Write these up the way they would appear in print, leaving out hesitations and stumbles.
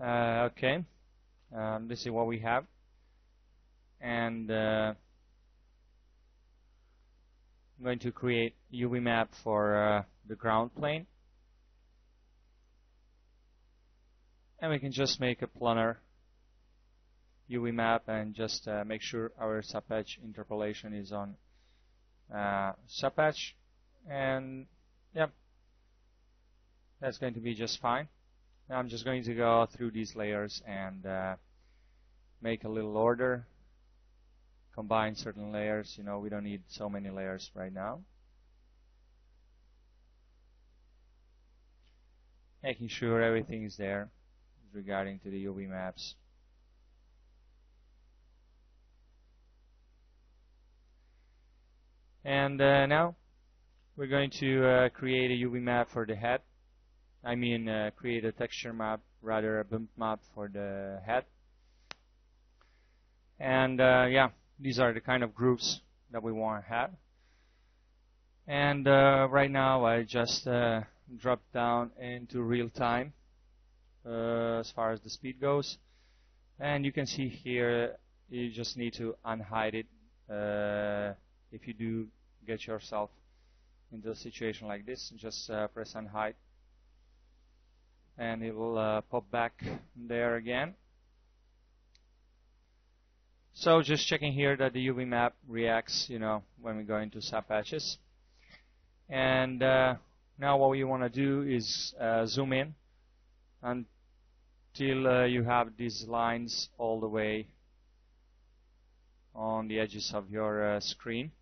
Okay, this is what we have, and I'm going to create UV map for the ground plane, and we can just make a planar UV map and just make sure our subpatch interpolation is on subpatch, and yep, that's going to be just fine. Now I'm just going to go through these layers and make a little order, combine certain layers. You know, we don't need so many layers right now. Making sure everything is there regarding to the UV maps. And now we're going to create a UV map for the head. I mean, create a texture map, rather a bump map for the head. And yeah, these are the kind of groups that we want to have. And right now I just dropped down into real time as far as the speed goes. And you can see here, you just need to unhide it if you do get yourself into a situation like this. Just press unhide, and it will pop back there again. So just checking here that the UV map reacts, you know, when we go into subpatches. And now what we want to do is zoom in until you have these lines all the way on the edges of your screen.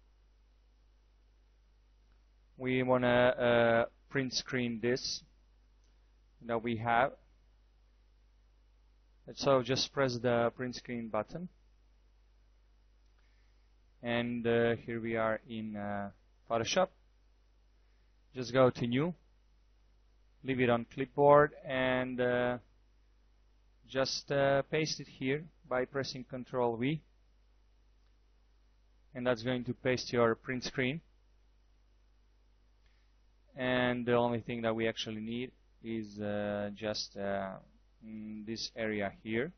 We want to print screen this that we have. So just press the print screen button, and here we are in Photoshop. Just go to New, leave it on clipboard, and just paste it here by pressing Ctrl V, and that's going to paste your print screen. And the only thing that we actually need is just this area here.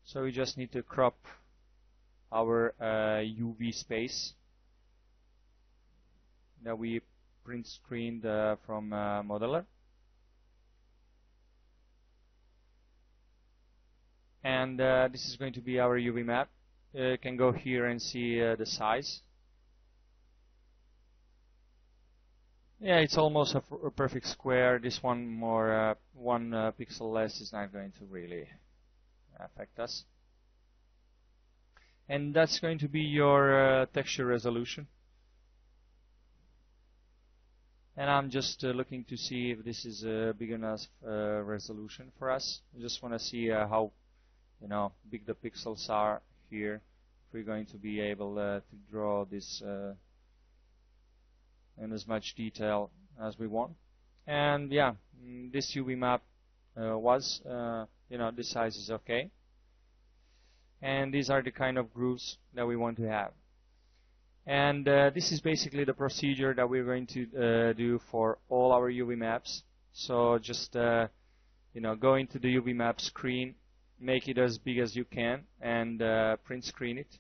So we just need to crop our UV space that we print screened from Modeler. And this is going to be our UV map. You can go here and see the size. Yeah, it's almost a perfect square. This one more, 1 pixel less is not going to really affect us. And that's going to be your texture resolution. And I'm just looking to see if this is a big enough resolution for us. I just want to see how, you know, big the pixels are here. If we're going to be able to draw this in as much detail as we want. And yeah, this UV map was, you know, this size is okay. And these are the kind of grooves that we want to have. And this is basically the procedure that we're going to do for all our UV maps. So just, you know, go into the UV map screen, make it as big as you can, and print screen it.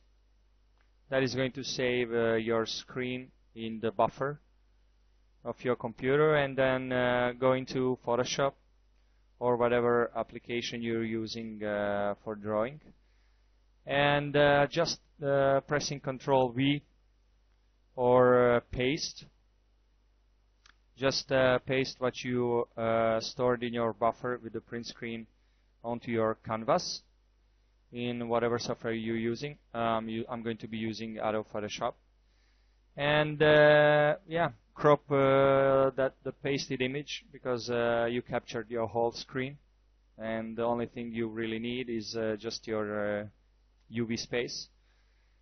That is going to save your screen in the buffer of your computer, and then go into Photoshop or whatever application you're using for drawing, and just pressing Ctrl V or paste. Just paste what you stored in your buffer with the print screen onto your canvas in whatever software you're using. I'm going to be using Adobe Photoshop, and yeah, crop the pasted image, because you captured your whole screen, and the only thing you really need is just your UV space,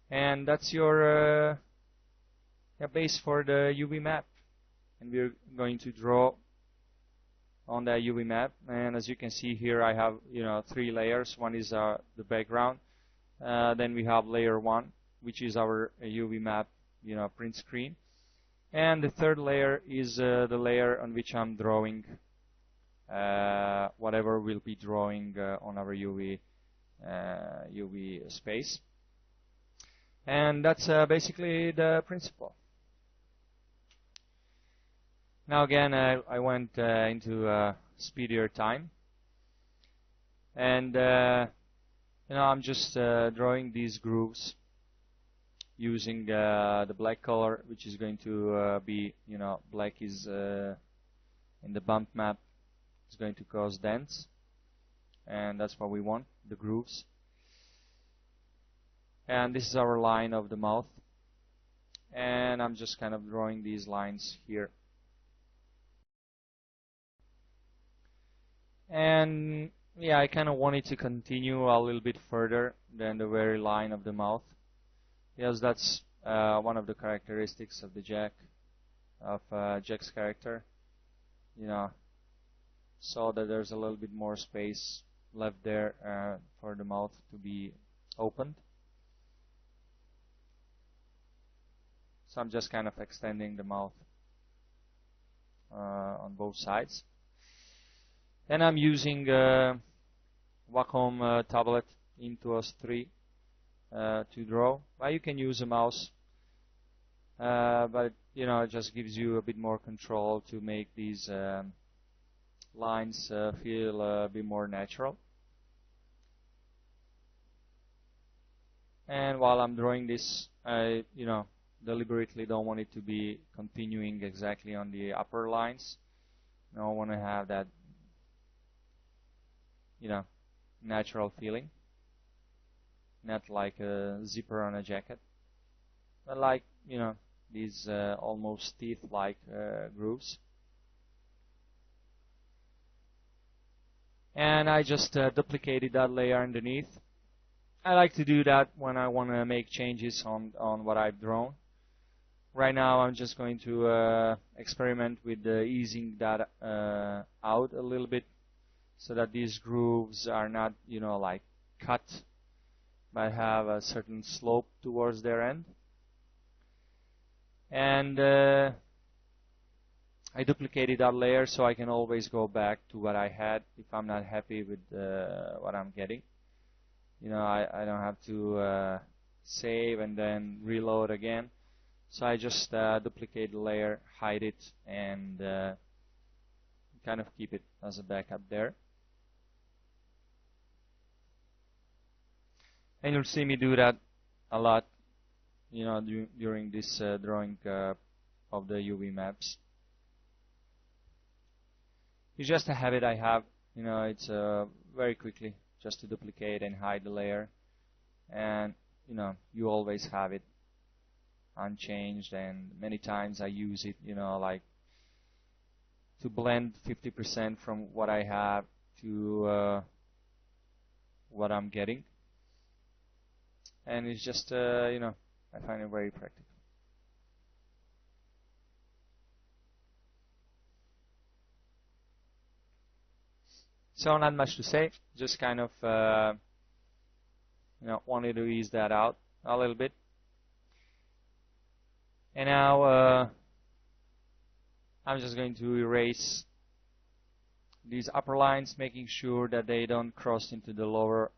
and that's your base for the UV map. And we're going to draw on that UV map, and as you can see here, I have, you know, 3 layers. One is the background, then we have layer 1, which is our UV map, you know, print screen. And the third layer is the layer on which I'm drawing whatever we'll be drawing on our UV space. And that's basically the principle. Now again, I went into speedier time, and I'm just drawing these grooves using the black color, which is going to be, black is in the bump map, is going to cause dents, and that's what we want, the grooves. And this is our line of the mouth, and I'm just kind of drawing these lines here. And yeah, I kind of wanted to continue a little bit further than the very line of the mouth, because that's one of the characteristics of the Jack, of Jack's character, so that there's a little bit more space left there for the mouth to be opened. So I'm just kind of extending the mouth on both sides. And I'm using Wacom tablet Intuos 3 to draw. Well, you can use a mouse, but it just gives you a bit more control to make these lines feel a bit more natural. And while I'm drawing this, I deliberately don't want it to be continuing exactly on the upper lines. I want to have that natural feeling, not like a zipper on a jacket, but like these almost teeth-like grooves. And I just duplicated that layer underneath. I like to do that when I want to make changes on what I've drawn. Right now I'm just going to experiment with easing that out a little bit, so that these grooves are not like cut, but have a certain slope towards their end. And I duplicated that layer so I can always go back to what I had if I'm not happy with what I'm getting. I don't have to save and then reload again. So I just duplicate the layer, hide it, and kind of keep it as a backup there. And you'll see me do that a lot, during this drawing of the UV maps. It's just a habit I have, it's very quickly just to duplicate and hide the layer, and you always have it unchanged. And many times I use it, like to blend 50% from what I have to what I'm getting. And it's just, I find it very practical. So not much to say, just kind of, wanted to ease that out a little bit. And now I'm just going to erase these upper lines, making sure that they don't cross into the lower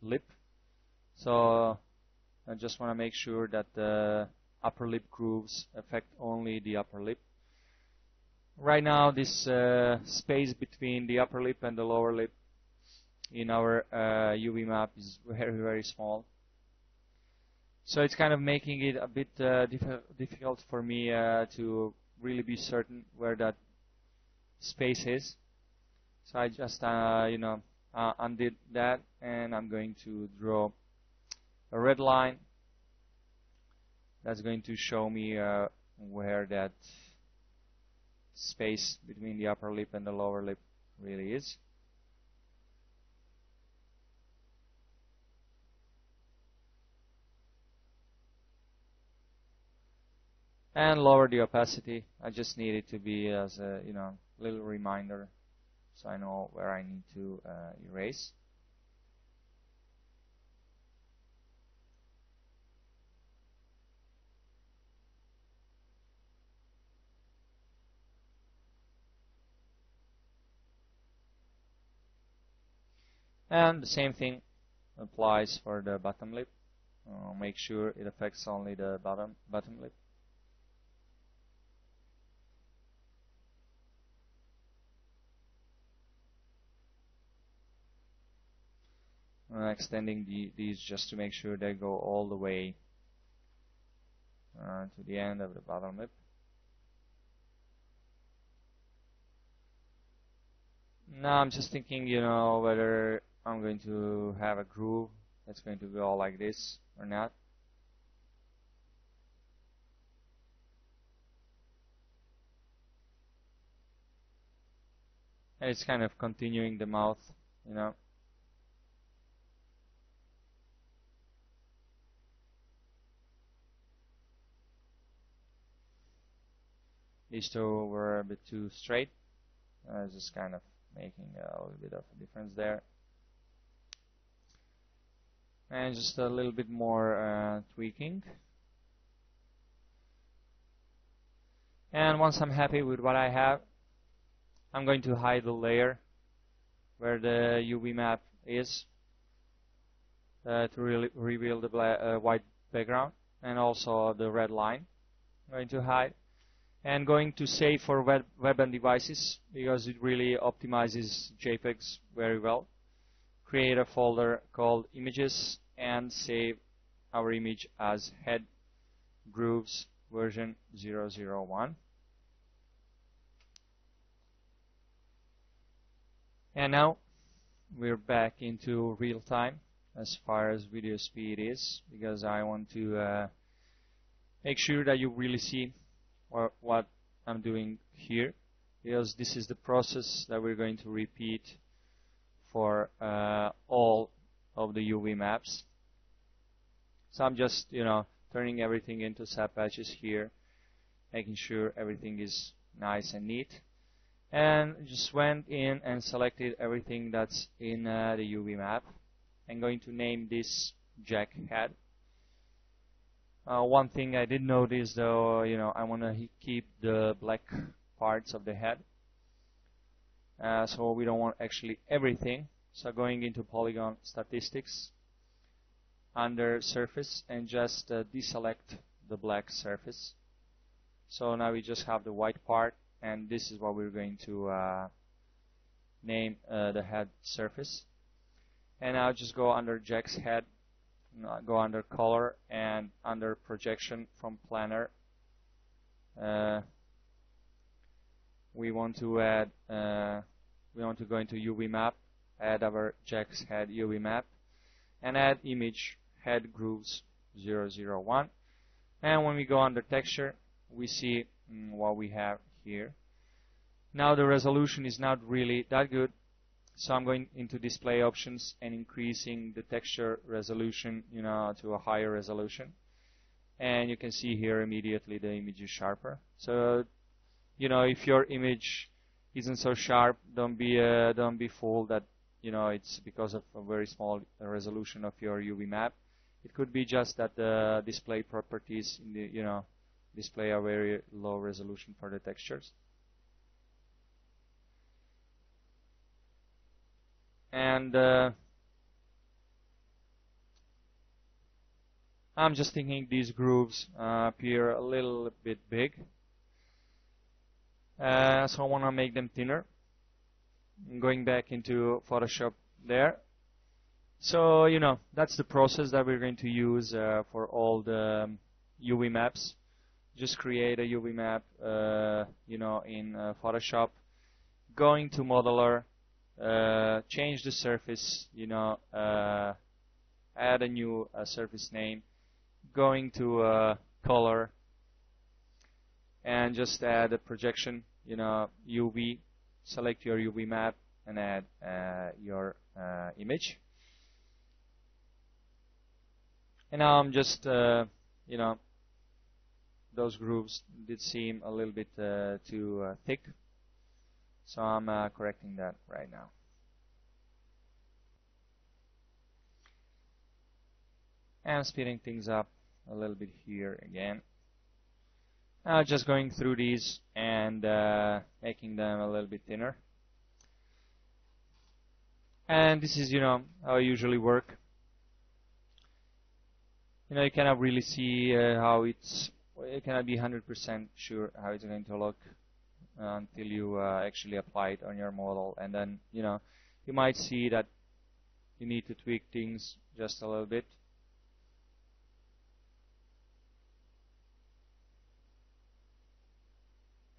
lip. So I just want to make sure that the upper lip grooves affect only the upper lip. Right now, this space between the upper lip and the lower lip in our UV map is very, very small. So it's kind of making it a bit difficult for me to really be certain where that space is. So I just, undid that, and I'm going to draw a red line that's going to show me where that space between the upper lip and the lower lip really is. And lower the opacity. I just need it to be as a little reminder, so I know where I need to erase. And the same thing applies for the bottom lip. Make sure it affects only the bottom lip. Extending these just to make sure they go all the way to the end of the bottom lip. Now I'm just thinking, whether I'm going to have a groove that's going to go like this or not. And it's kind of continuing the mouth, These two were a bit too straight. Just kind of making a little bit of a difference there. And just a little bit more tweaking. And once I'm happy with what I have, I'm going to hide the layer where the UV map is to really reveal the white background and also the red line. I'm going to hide. And going to save for web and devices because it really optimizes JPEGs very well. Create a folder called images and save our image as head grooves version 001. And now we're back into real time as far as video speed is, because I want to make sure that you really see what I'm doing here, because this is the process that we're going to repeat for all of the UV maps. So I'm just turning everything into sub patches here, making sure everything is nice and neat, and just went in and selected everything that's in the UV map. I'm going to name this Jack head. One thing I did notice, though, I want to keep the black parts of the head, so we don't want actually everything. So going into polygon statistics, under surface, and just deselect the black surface. So now we just have the white part, and this is what we're going to name the head surface. And now just go under Jack's head. Go under color and under projection from planar. We want to add. We want to go into UV map, add our Jack's head UV map, and add image head grooves 001. And when we go under texture, we see what we have here. Now the resolution is not really that good. So I'm going into display options and increasing the texture resolution, to a higher resolution. And you can see here immediately the image is sharper. So, if your image isn't so sharp, don't be fooled that it's because of a very small resolution of your UV map. It could be just that the display properties in the display a very low resolution for the textures. And I'm just thinking these grooves appear a little bit big, so I want to make them thinner. I'm going back into Photoshop there. So that's the process that we're going to use for all the UV maps. Just create a UV map, in Photoshop. Going to Modeler. Change the surface, add a new surface name, going to color, and just add a projection, UV, select your UV map and add your image. And now I'm just, those grooves did seem a little bit too thick. So I'm correcting that right now. And speeding things up a little bit here again. Just going through these and making them a little bit thinner. And this is, how I usually work. You cannot really see how you cannot be 100% sure how it's going to look until you actually apply it on your model. And then, you might see that you need to tweak things just a little bit.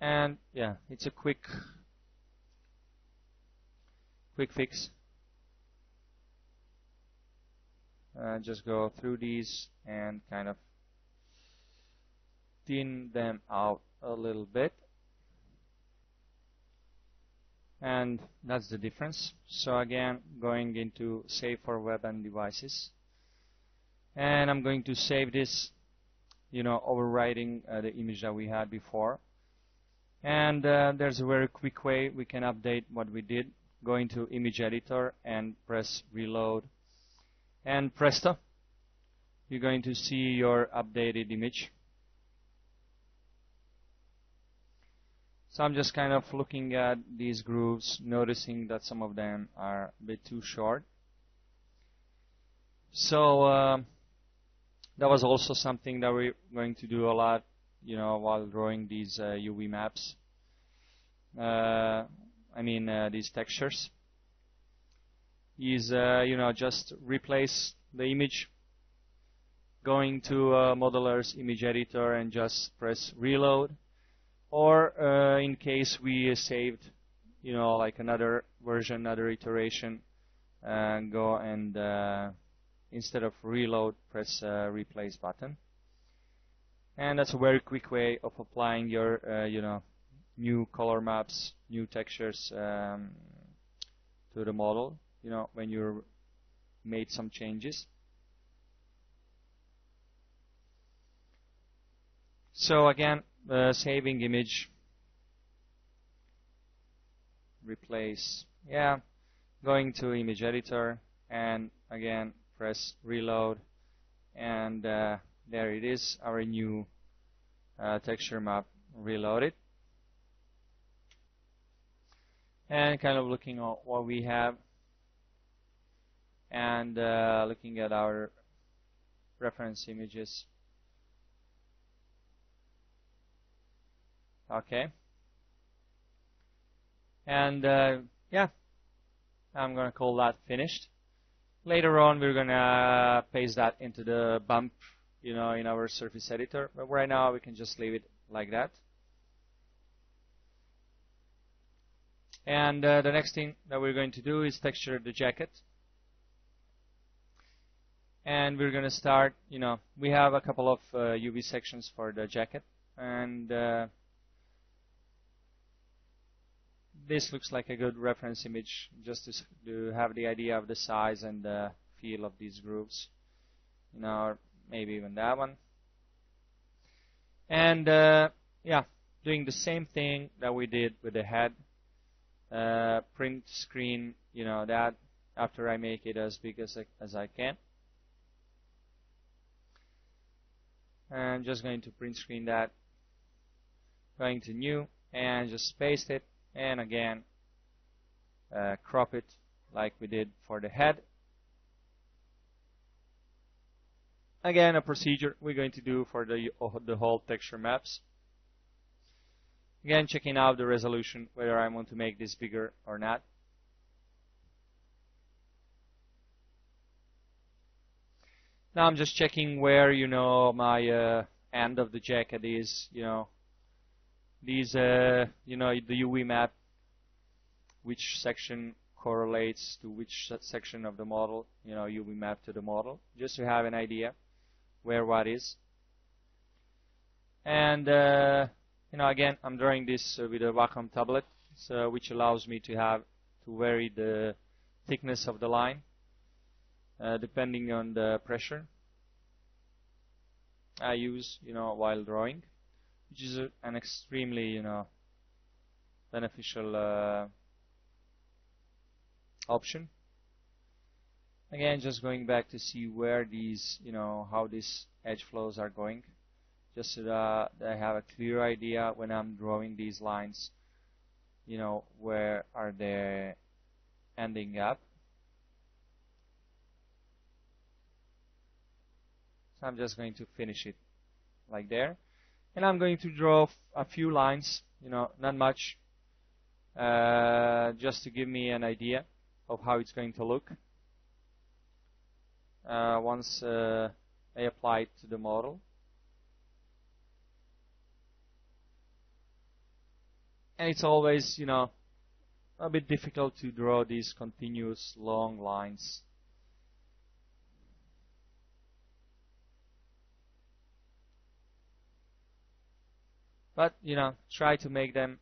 And yeah, it's a quick fix. Just go through these and kind of thin them out a little bit, and that's the difference. So again, going into save for web and devices, and I'm going to save this, overwriting the image that we had before. And there's a very quick way we can update what we did. Go into image editor and press reload, and presto, you're going to see your updated image. So I'm just kind of looking at these grooves, noticing that some of them are a bit too short. So that was also something that we're going to do a lot, while drawing these UV maps. These textures. Is just replace the image, going to Modeler's image editor and just press reload. Or in case we saved, like another version, another iteration, go and instead of reload, press replace button. And that's a very quick way of applying your, new color maps, new textures to the model, when you made some changes. So again, saving image, replace, going to image editor, and again press reload, and there it is, our new texture map reloaded. And kind of looking at what we have, and looking at our reference images. Okay. And I'm going to call that finished. Later on, we're going to paste that into the bump, in our surface editor. But right now, we can just leave it like that. And the next thing that we're going to do is texture the jacket. And we're going to start, we have a couple of UV sections for the jacket. And this looks like a good reference image, just to have the idea of the size and the feel of these grooves. Or maybe even that one. And doing the same thing that we did with the head. Print screen, that after I make it as big as I can. I'm just going to print screen that. Going to new and just paste it, and again crop it like we did for the head. Again, a procedure we're going to do for the whole texture maps. Again, checking out the resolution, whether I want to make this bigger or not. Now I'm just checking where, my end of the jacket is, these, the UV map, which section correlates to which section of the model, UV map to the model, just to have an idea where what is. And, again, I'm drawing this with a Wacom tablet, which allows me to vary the thickness of the line depending on the pressure I use, while drawing, which is an extremely, beneficial option. Again, just going back to see where these, how these edge flows are going, just so that I have a clear idea when I'm drawing these lines, where are they ending up. I'm just going to finish it like there. And I'm going to draw a few lines, not much, just to give me an idea of how it's going to look once I apply it to the model. And it's always, a bit difficult to draw these continuous long lines. But, try to make them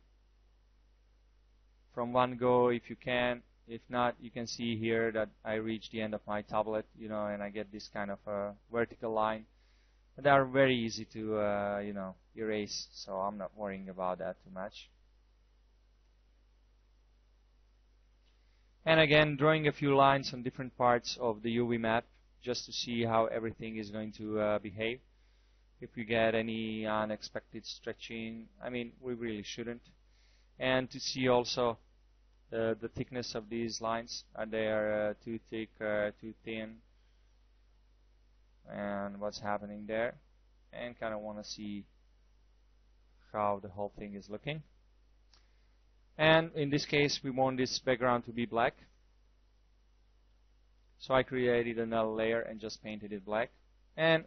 from one go if you can. If not, you can see here that I reach the end of my tablet, and I get this kind of a vertical line. But they are very easy to, erase, so I'm not worrying about that too much. And again, drawing a few lines on different parts of the UV map just to see how everything is going to behave. If we get any unexpected stretching, we really shouldn't. And to see also the thickness of these lines. Are they too thick, too thin? And what's happening there. And kind of want to see how the whole thing is looking. And in this case, we want this background to be black. So I created another layer and just painted it black. And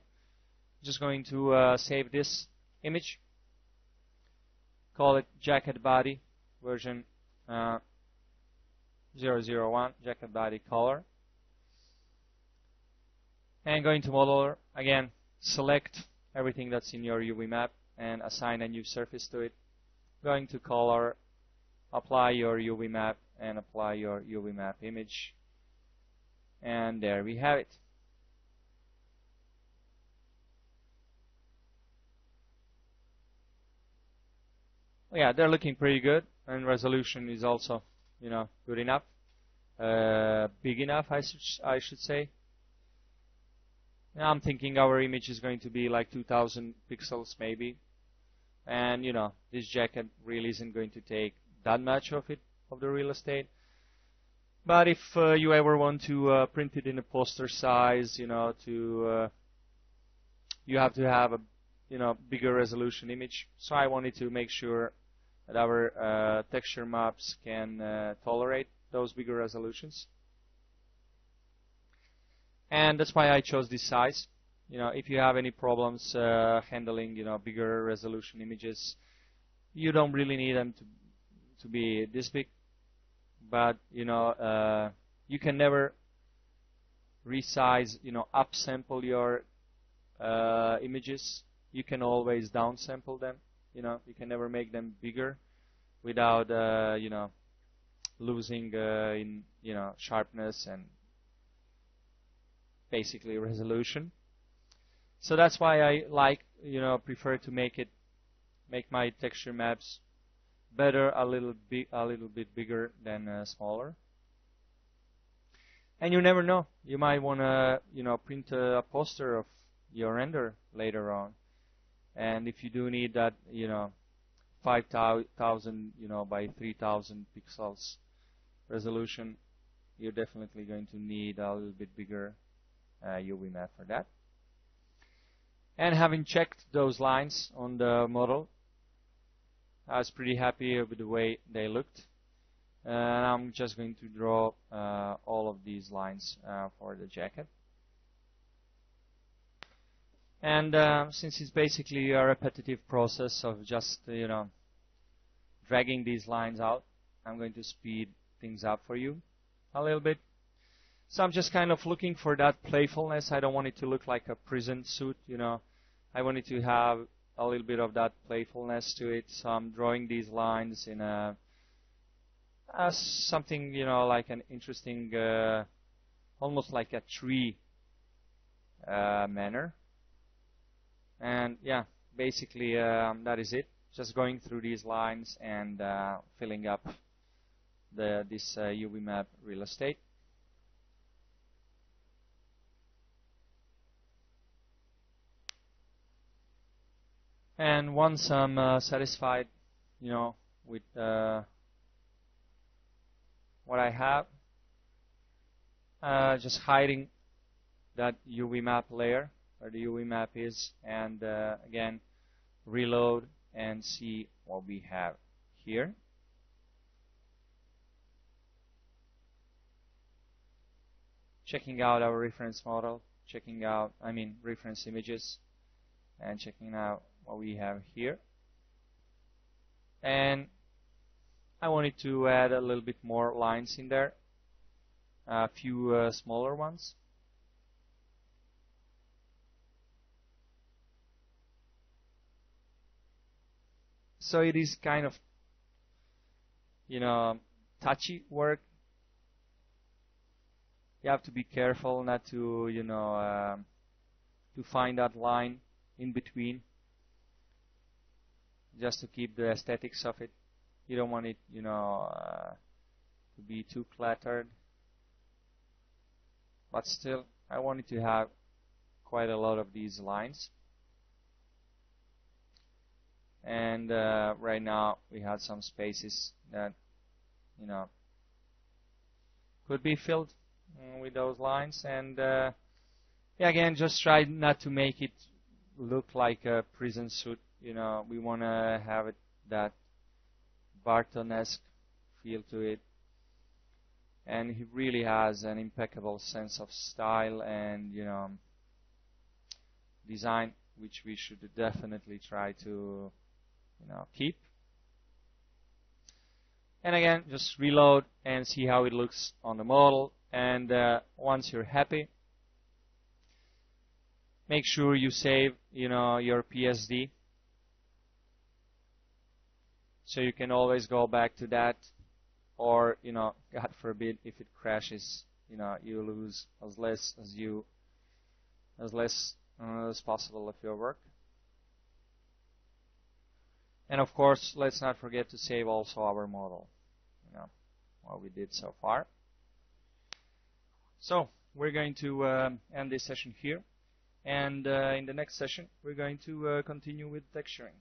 just going to save this image. Call it jacket body version 001, jacket body color. And going to modeler, again, select everything that's in your UV map and assign a new surface to it. Going to color, apply your UV map and apply your UV map image. And there we have it. Yeah, they're looking pretty good, and resolution is also, good enough, big enough, I should say. Now I'm thinking our image is going to be like 2,000 pixels maybe, and this jacket really isn't going to take that much of the real estate. But if you ever want to print it in a poster size, you have to have a bigger resolution image. So I wanted to make sure that our texture maps can tolerate those bigger resolutions. And that's why I chose this size. If you have any problems handling bigger resolution images, you don't really need them to be this big. But you can never resize, upsample your images. You can always downsample them. You can never make them bigger without losing in sharpness and basically resolution. So that's why I prefer to make my texture maps better, a little bit bigger than smaller. And you never know, you might want to print a poster of your render later on. And if you do need that 5,000 by 3,000 pixels resolution, you're definitely going to need a little bit bigger UV map for that. And having checked those lines on the model, I was pretty happy with the way they looked. And I'm just going to draw all of these lines for the jacket. And since it's basically a repetitive process of just, dragging these lines out, I'm going to speed things up for you a little bit. So I'm just kind of looking for that playfulness. I don't want it to look like a prison suit, I want it to have a little bit of that playfulness to it. So I'm drawing these lines in something, like an interesting, almost like a tree manner. And yeah, basically that is it. Just going through these lines and filling up this UV map real estate. And once I'm satisfied, with what I have, just hiding that UV map layer where the UV map is, and again reload and see what we have here. Checking out our reference model, reference images, and checking out what we have here. And I wanted to add a little bit more lines in there, a few smaller ones. So it is kind of, touchy work. You have to be careful not to, to find that line in between, just to keep the aesthetics of it. You don't want it, to be too cluttered. But still, I wanted to have quite a lot of these lines. And right now we had some spaces that, could be filled with those lines. And yeah, again, just try not to make it look like a prison suit. We want to have it that Barton-esque feel to it. And he really has an impeccable sense of style and, design, which we should definitely try to, keep. And again, just reload and see how it looks on the model. And once you're happy, make sure you save, your PSD, so you can always go back to that. Or, God forbid, if it crashes, you lose as less as possible of your work. And of course, let's not forget to save also our model, what we did so far. So we're going to end this session here, and in the next session we're going to continue with texturing.